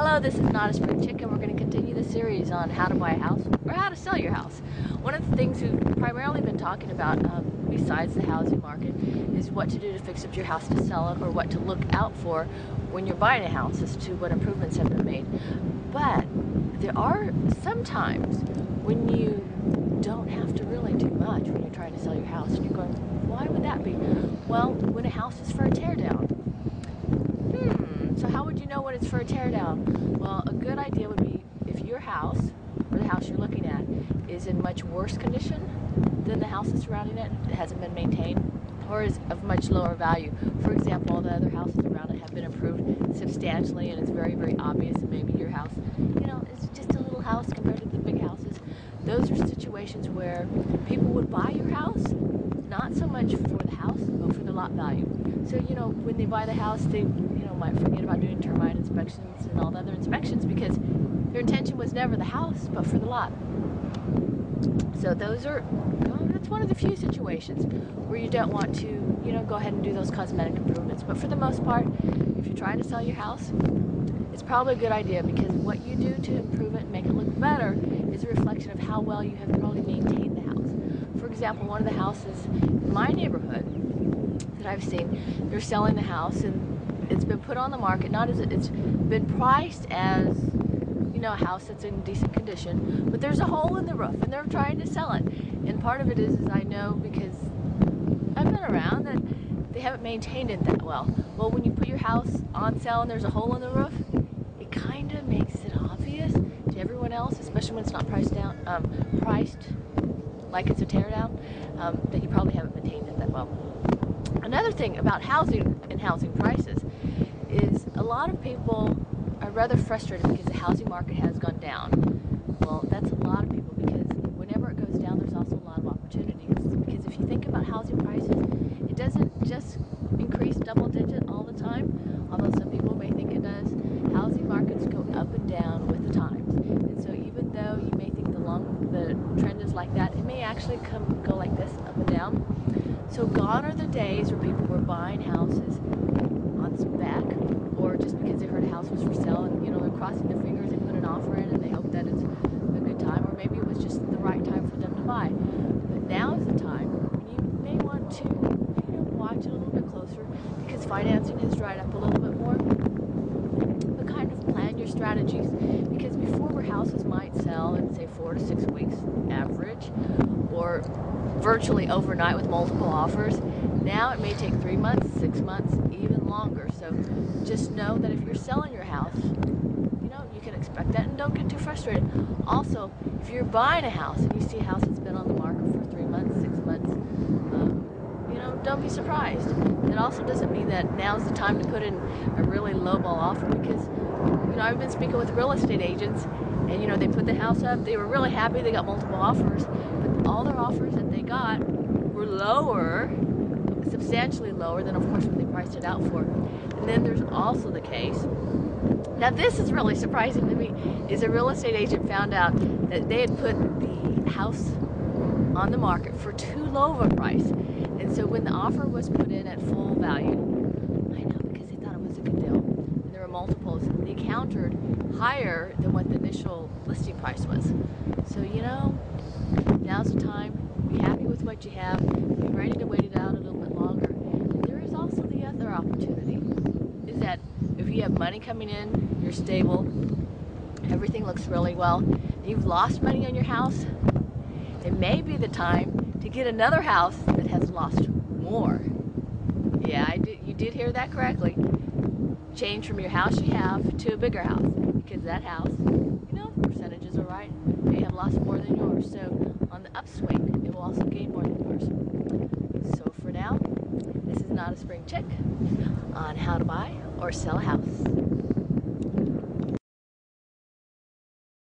Hello, this is Notaspringchick, and we're going to continue the series on how to buy a house or how to sell your house. One of the things we've primarily been talking about, besides the housing market, is what to do to fix up your house to sell it, or what to look out for when you're buying a house as to what improvements have been made. But there are some times when you don't have to really do much when you're trying to sell your house, and you're going, why would that be? Well, when a house is for a tear down. So how would you know when it's for a tear down? Well, a good idea would be if your house, or the house you're looking at, is in much worse condition than the houses surrounding it, it hasn't been maintained, or is of much lower value. For example, all the other houses around it have been improved substantially, and it's very, very obvious, and maybe your house, is just a little house compared to the big houses. Those are situations where people would buy your house, not so much for the house, but for the lot value. So, when they buy the house, they, might forget about doing termite inspections and all the other inspections, because their intention was never the house, but for the lot. So that's one of the few situations where you don't want to, go ahead and do those cosmetic improvements. But for the most part, if you're trying to sell your house, it's probably a good idea, because what you do to improve it and make it look better is a reflection of how well you have probably maintained the house. For example, one of the houses in my neighborhood that I've seen, they're selling the house, and it's been put on the market, it's been priced as, a house that's in decent condition, but there's a hole in the roof, and they're trying to sell it. And part of it is I know, because I've been around, that they haven't maintained it that well. Well, when you put your house on sale and there's a hole in the roof, it kind of makes it obvious to everyone else, especially when it's not priced like it's a tear down, that you probably haven't maintained it that well. Another thing about housing and housing prices is a lot of people are rather frustrated because the housing market has gone down. Well, that's a lot of people, because whenever it goes down, there's also a lot of opportunities. Because if you think about housing prices, it doesn't just increase double digit all the time, although some people may think it does. Housing markets go up and down with the times. And so even though you may think the trend is like that, it may actually go like this, up and down. So gone are the days where people were buying houses on spec, or just because they heard a house was for sale, and they're crossing their fingers, they put an offer in and they hope that it's a good time, or maybe it was just the right time for them to buy. But now is the time when you may want to watch it a little bit closer, because financing has dried up a little bit more. But kind of plan your strategies, because before, where houses might sell in, say, 4 to 6 weeks average, or virtually overnight with multiple offers, now it may take 3 months, 6 months, even longer. So just know that if you're selling your house, you can expect that, and don't get too frustrated. Also, if you're buying a house and you see a house that's been on the market for 3 months, 6 months, don't be surprised. It also doesn't mean that now's the time to put in a really lowball offer, because I've been speaking with real estate agents, and they put the house up, they were really happy, they got multiple offers, but all their offers that they got were lower, substantially lower than, of course, what they priced it out for. And then there's also the case, now this is really surprising to me, is a real estate agent found out that they had put the house on the market for too low of a price. And so when the offer was put in at full value, I know, because they thought it was a good deal, and there were multiples, they countered higher than what the initial listing price was. So, now's the time. Be happy with what you have. Be ready to wait it out a little bit longer. And there is also the other opportunity, is that if you have money coming in, you're stable, everything looks really well, and you've lost money on your house, it may be the time to get another house that has lost more. Yeah, you did hear that correctly. Change from your house you have to a bigger house, because that house, percentages are right, may have lost more than yours. So on the upswing, it will also gain more than yours. So for now, this is Notaspringchick on how to buy or sell a house.